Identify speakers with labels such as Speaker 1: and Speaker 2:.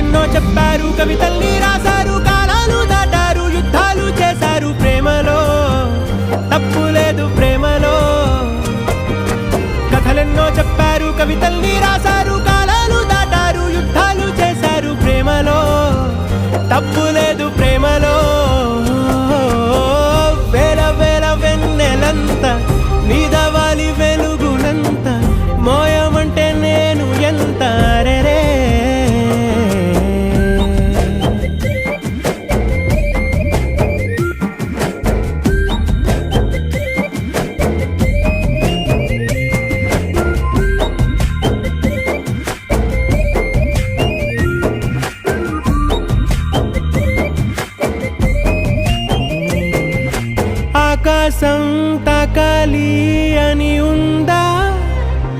Speaker 1: కథలెన్నో చెప్పారు, కవితల్ని రాశారు, కాలాలు దాటారు, యుద్ధాలు చేశారు. ప్రేమలో తప్పు లేదు, ప్రేమలో. కథలెన్నో చెప్పారు, కవితల్ని రాశారు, కాలాలు దాటారు, యుద్ధాలు చేశారు. ప్రేమలో తప్పు లేదు, ప్రేమలో. వేల వేల వెన్నెలంత నీదవాలి వెలుగునంత, మోయమంటే నేను ఎంత రే. ఆకాశం తాకాలి